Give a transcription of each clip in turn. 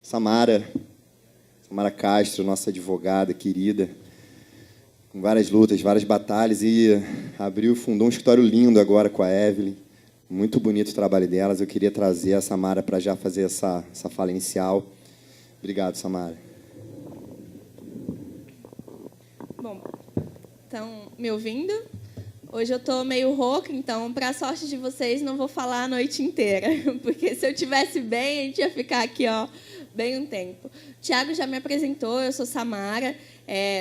Samara Castro, nossa advogada querida, com várias lutas, várias batalhas, e fundou um escritório lindo agora com a Evelyn. Muito bonito o trabalho delas. Eu queria trazer a Samara para já fazer essa fala inicial. Obrigado, Samara. Bom, estão me ouvindo? Hoje eu estou meio rouca, então, para a sorte de vocês, não vou falar a noite inteira, porque se eu estivesse bem, a gente ia ficar aqui, bem um tempo. O Tiago já me apresentou, eu sou Samara,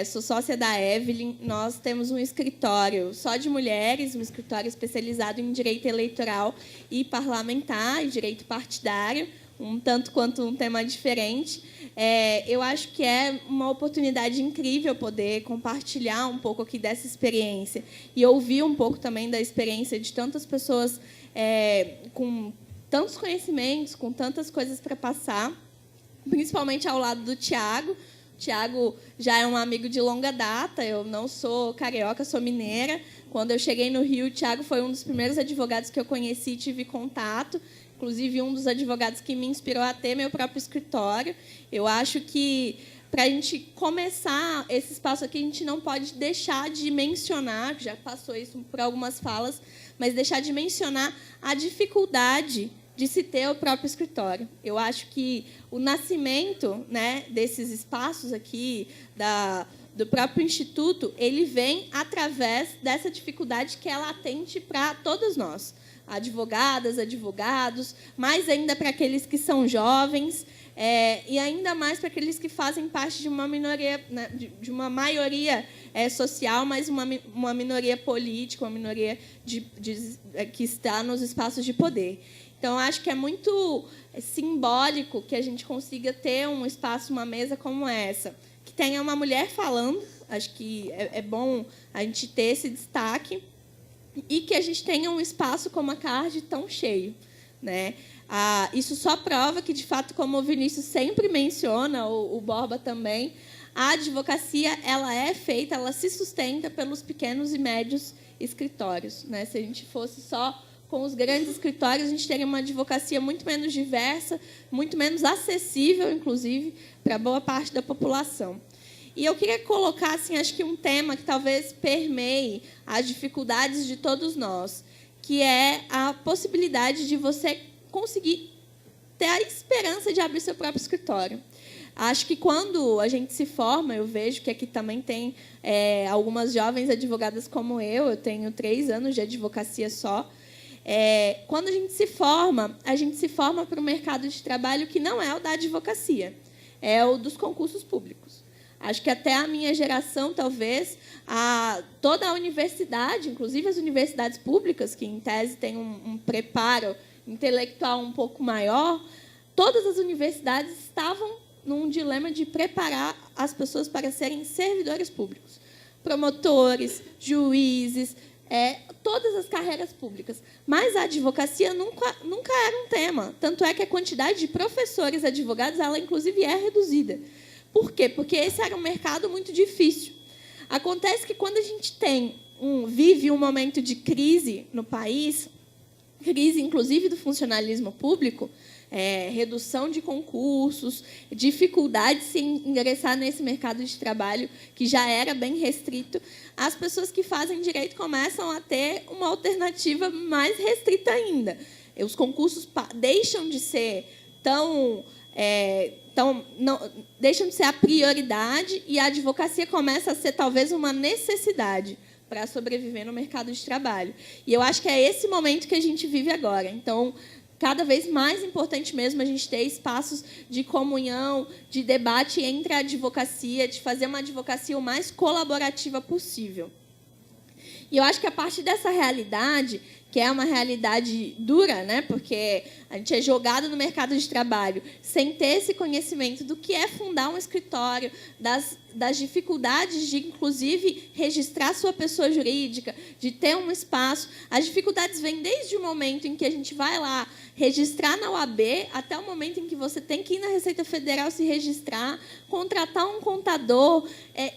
sou sócia da Evelyn. Nós temos um escritório só de mulheres, um escritório especializado em direito eleitoral e parlamentar, e direito partidário, um tanto quanto um tema diferente. Eu acho que é uma oportunidade incrível poder compartilhar um pouco aqui dessa experiência e ouvir um pouco também da experiência de tantas pessoas com tantos conhecimentos, com tantas coisas para passar, principalmente ao lado do Tiago. O Tiago já é um amigo de longa data, eu não sou carioca, sou mineira. Quando eu cheguei no Rio, o Tiago foi um dos primeiros advogados que eu conheci e tive contato, inclusive um dos advogados que me inspirou a ter meu próprio escritório. Eu acho que, para a gente começar esse espaço aqui, a gente não pode deixar de mencionar, já passou isso por algumas falas, mas deixar de mencionar a dificuldade de se ter o próprio escritório. Eu acho que o nascimento, né, desses espaços aqui, do próprio Instituto, ele vem através dessa dificuldade que é latente para todos nós, advogadas, advogados, mais ainda para aqueles que são jovens, e ainda mais para aqueles que fazem parte de uma minoria, né, de uma maioria social, mas uma minoria política, uma minoria que está nos espaços de poder. Então, acho que é muito simbólico que a gente consiga ter um espaço, uma mesa como essa, que tenha uma mulher falando. Acho que é bom a gente ter esse destaque e que a gente tenha um espaço como a CARD tão cheio, né? Isso só prova que, de fato, como o Vinícius sempre menciona, o Borba também, a advocacia ela é feita, ela se sustenta pelos pequenos e médios escritórios, né? Se a gente fosse só com os grandes escritórios, a gente teria uma advocacia muito menos diversa, muito menos acessível, inclusive, para boa parte da população. E eu queria colocar, assim, acho que um tema que talvez permeie as dificuldades de todos nós, que é a possibilidade de você conseguir ter a esperança de abrir seu próprio escritório. Acho que quando a gente se forma, eu vejo que aqui também tem algumas jovens advogadas como eu tenho 3 anos de advocacia só. Quando a gente se forma para um mercado de trabalho que não é o da advocacia, é o dos concursos públicos. Acho que até a minha geração, talvez, toda a universidade, inclusive as universidades públicas, que, em tese, têm um preparo intelectual um pouco maior, todas as universidades estavam num dilema de preparar as pessoas para serem servidores públicos, promotores, juízes, todas as carreiras públicas. Mas a advocacia nunca era um tema. Tanto é que a quantidade de professores advogados, ela, inclusive, é reduzida. Por quê? Porque esse era um mercado muito difícil. Acontece que, quando a gente vive um momento de crise no país, crise, inclusive, do funcionalismo público, redução de concursos, dificuldade de se ingressar nesse mercado de trabalho que já era bem restrito, as pessoas que fazem direito começam a ter uma alternativa mais restrita ainda. Os concursos deixam de ser deixam de ser a prioridade e a advocacia começa a ser, talvez, uma necessidade para sobreviver no mercado de trabalho. E eu acho que é esse momento que a gente vive agora. Então, cada vez mais importante mesmo a gente ter espaços de comunhão, de debate entre a advocacia, de fazer uma advocacia o mais colaborativa possível. E eu acho que, a partir dessa realidade, que é uma realidade dura, né? Porque a gente é jogado no mercado de trabalho sem ter esse conhecimento do que é fundar um escritório, das dificuldades de, inclusive, registrar sua pessoa jurídica, de ter um espaço. As dificuldades vêm desde o momento em que a gente vai lá registrar na OAB, até o momento em que você tem que ir na Receita Federal se registrar, contratar um contador,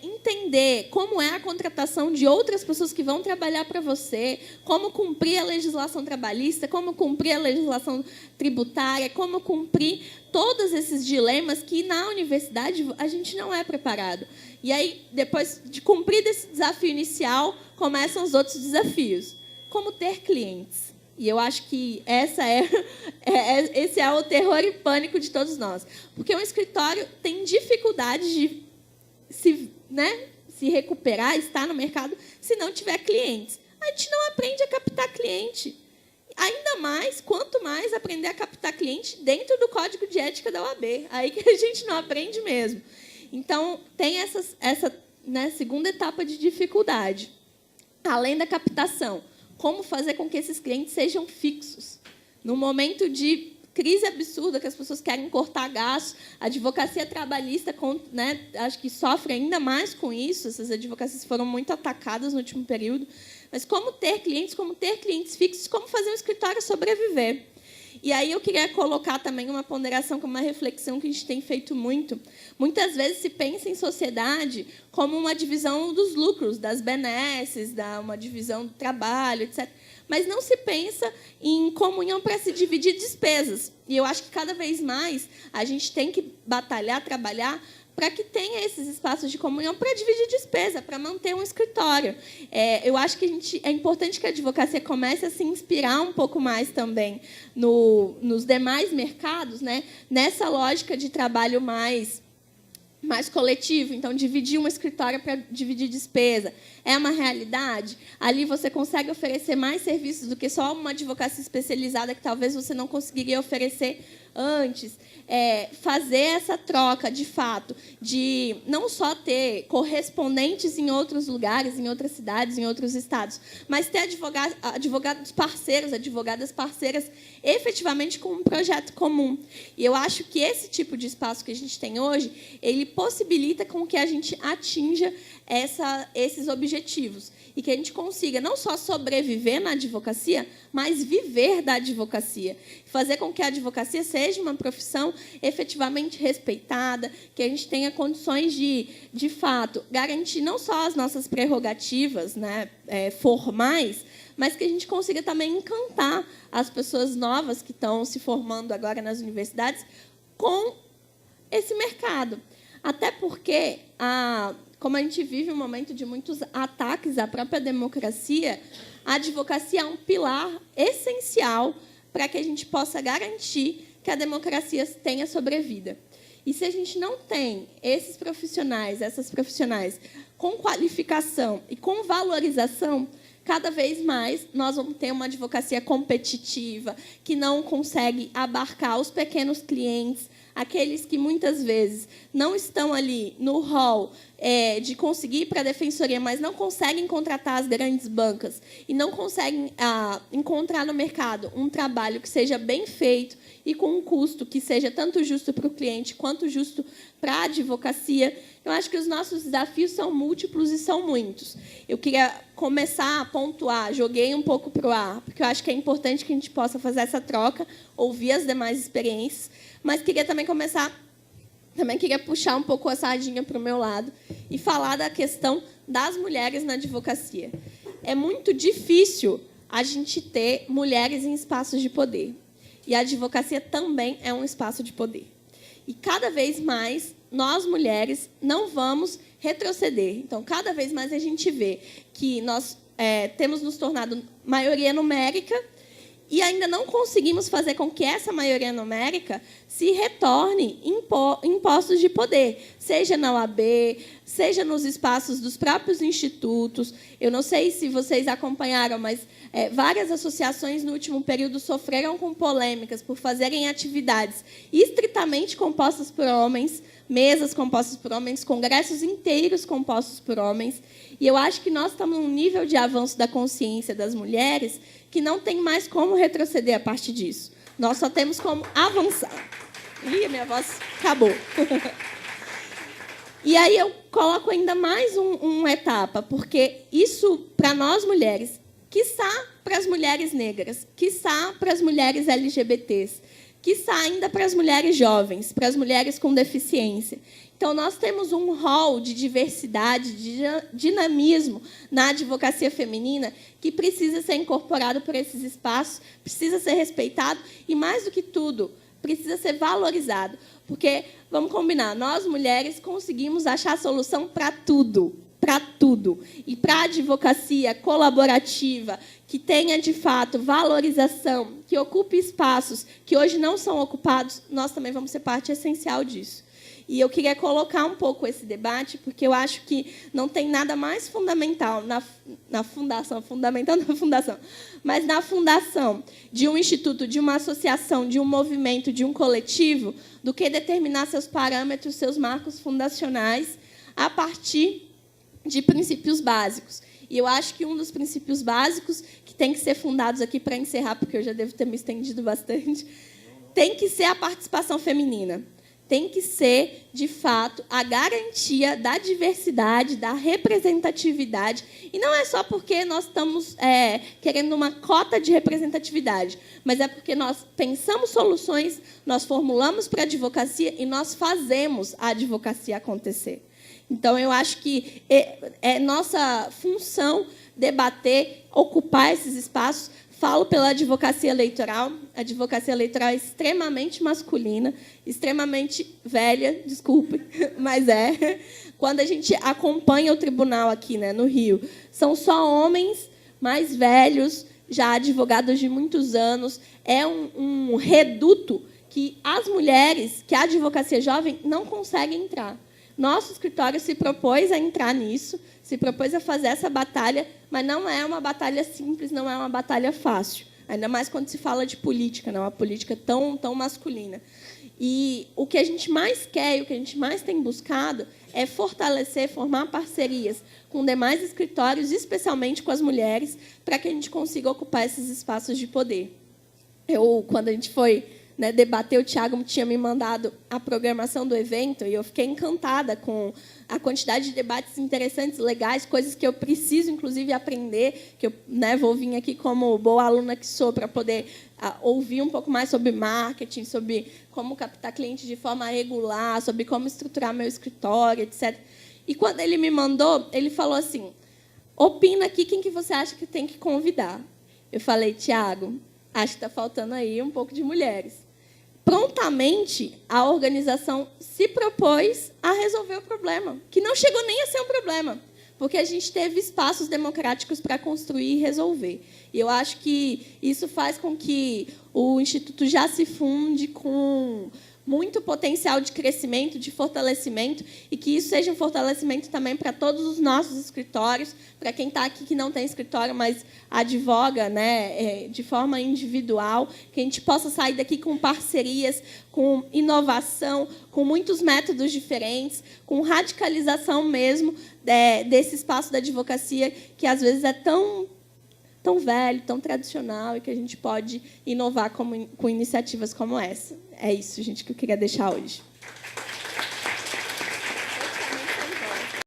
entender como é a contratação de outras pessoas que vão trabalhar para você, como cumprir a legislação trabalhista, como cumprir a legislação tributária, como cumprir todos esses dilemas que, na universidade, a gente não é preparado. E aí, depois de cumprir esse desafio inicial, começam os outros desafios. Como ter clientes. E eu acho que esse é o terror e pânico de todos nós. Porque um escritório tem dificuldade de se recuperar, estar no mercado, se não tiver clientes. A gente não aprende a captar cliente. Ainda mais, quanto mais aprender a captar cliente dentro do código de ética da OAB. Aí que a gente não aprende mesmo. Então, tem essa segunda etapa de dificuldade. Além da captação, como fazer com que esses clientes sejam fixos? No momento de crise absurda, que as pessoas querem cortar gastos, a advocacia trabalhista, acho que sofre ainda mais com isso, essas advocacias foram muito atacadas no último período, mas como ter clientes fixos, como fazer um escritório sobreviver. E aí eu queria colocar também uma ponderação, como uma reflexão que a gente tem feito muito. Muitas vezes se pensa em sociedade como uma divisão dos lucros, das benesses, uma divisão do trabalho, etc. Mas não se pensa em comunhão para se dividir despesas. E eu acho que, cada vez mais, a gente tem que batalhar, trabalhar, para que tenha esses espaços de comunhão para dividir despesa, para manter um escritório. Eu acho que é importante que a advocacia comece a se inspirar um pouco mais também nos demais mercados, nessa lógica de trabalho mais coletivo. Então, dividir um escritório para dividir despesa é uma realidade. Ali você consegue oferecer mais serviços do que só uma advocacia especializada que talvez você não conseguiria oferecer antes. Fazer essa troca, de fato, de não só ter correspondentes em outros lugares, em outras cidades, em outros estados, mas ter advogados parceiros, advogadas parceiras, efetivamente com um projeto comum. E eu acho que esse tipo de espaço que a gente tem hoje, ele possibilita com que a gente atinja esses objetivos e que a gente consiga não só sobreviver na advocacia, mas viver da advocacia. Fazer com que a advocacia seja uma profissão efetivamente respeitada, que a gente tenha condições de fato, garantir não só as nossas prerrogativas formais, mas que a gente consiga também encantar as pessoas novas que estão se formando agora nas universidades com esse mercado. Até porque, como a gente vive um momento de muitos ataques à própria democracia, a advocacia é um pilar essencial para que a gente possa garantir que a democracia tenha sobrevida. E se a gente não tem esses profissionais, essas profissionais com qualificação e com valorização, cada vez mais nós vamos ter uma advocacia competitiva, que não consegue abarcar os pequenos clientes, aqueles que, muitas vezes, não estão ali no hall de conseguir ir para a defensoria, mas não conseguem contratar as grandes bancas e não conseguem encontrar no mercado um trabalho que seja bem feito e com um custo que seja tanto justo para o cliente quanto justo para a advocacia. Eu acho que os nossos desafios são múltiplos e são muitos. Eu queria começar a pontuar, joguei um pouco para o ar, porque eu acho que é importante que a gente possa fazer essa troca, ouvir as demais experiências, mas queria queria puxar um pouco a sardinha para o meu lado e falar da questão das mulheres na advocacia. É muito difícil a gente ter mulheres em espaços de poder. E a advocacia também é um espaço de poder. E, cada vez mais, nós, mulheres, não vamos retroceder. Então, cada vez mais a gente vê que nós temos nos tornado maioria numérica e ainda não conseguimos fazer com que essa maioria numérica se retorne em postos de poder, seja na OAB, seja nos espaços dos próprios institutos. Eu não sei se vocês acompanharam, mas várias associações no último período sofreram com polêmicas por fazerem atividades estritamente compostas por homens, mesas compostas por homens, congressos inteiros compostos por homens. E eu acho que nós estamos num nível de avanço da consciência das mulheres que não tem mais como retroceder a partir disso. Nós só temos como avançar. Ih, minha voz acabou. E aí eu coloco ainda mais uma etapa, porque isso, para nós mulheres, quiçá para as mulheres negras, quiçá para as mulheres LGBTs, quiçá ainda para as mulheres jovens, para as mulheres com deficiência. Então, nós temos um rol de diversidade, de dinamismo na advocacia feminina que precisa ser incorporado por esses espaços, precisa ser respeitado e, mais do que tudo, precisa ser valorizado. Porque, vamos combinar, nós, mulheres, conseguimos achar solução para tudo. Para tudo. E para a advocacia colaborativa, que tenha, de fato, valorização, que ocupe espaços que hoje não são ocupados, nós também vamos ser parte essencial disso. E eu queria colocar um pouco esse debate, porque eu acho que não tem nada mais fundamental na fundação, mas na fundação de um instituto, de uma associação, de um movimento, de um coletivo, do que determinar seus parâmetros, seus marcos fundacionais, a partir de princípios básicos. E eu acho que um dos princípios básicos que tem que ser fundados aqui, para encerrar, porque eu já devo ter me estendido bastante, tem que ser a participação feminina. Tem que ser, de fato, a garantia da diversidade, da representatividade. E não é só porque nós estamos querendo uma cota de representatividade, mas é porque nós pensamos soluções, nós formulamos para a advocacia e nós fazemos a advocacia acontecer. Então, eu acho que é nossa função debater, ocupar esses espaços. Falo pela advocacia eleitoral. A advocacia eleitoral é extremamente masculina, extremamente velha, desculpe, mas é. Quando a gente acompanha o tribunal aqui, né, no Rio, são só homens mais velhos, já advogados de muitos anos. É um reduto que as mulheres, que a advocacia jovem não consegue entrar. Nosso escritório se propôs a entrar nisso, se propôs a fazer essa batalha, mas não é uma batalha simples, não é uma batalha fácil. Ainda mais quando se fala de política, não é uma política tão masculina. E o que a gente mais quer e o que a gente mais tem buscado é fortalecer, formar parcerias com demais escritórios, especialmente com as mulheres, para que a gente consiga ocupar esses espaços de poder. Quando a gente foi debater, o Tiago tinha me mandado a programação do evento e eu fiquei encantada com a quantidade de debates interessantes, legais, coisas que eu preciso, inclusive, aprender, que eu vou vir aqui como boa aluna que sou para poder ouvir um pouco mais sobre marketing, sobre como captar clientes de forma regular, sobre como estruturar meu escritório, etc. E, quando ele me mandou, ele falou assim, opina aqui quem que você acha que tem que convidar. Eu falei, Tiago, acho que está faltando aí um pouco de mulheres. Prontamente, a organização se propôs a resolver o problema, que não chegou nem a ser um problema, porque a gente teve espaços democráticos para construir e resolver. E eu acho que isso faz com que o Instituto já se funde com muito potencial de crescimento, de fortalecimento, e que isso seja um fortalecimento também para todos os nossos escritórios, para quem está aqui que não tem escritório, mas advoga de forma individual, que a gente possa sair daqui com parcerias, com inovação, com muitos métodos diferentes, com radicalização mesmo desse espaço da advocacia, que às vezes é tão velho, tão tradicional, e que a gente pode inovar com iniciativas como essa. É isso, gente, que eu queria deixar hoje.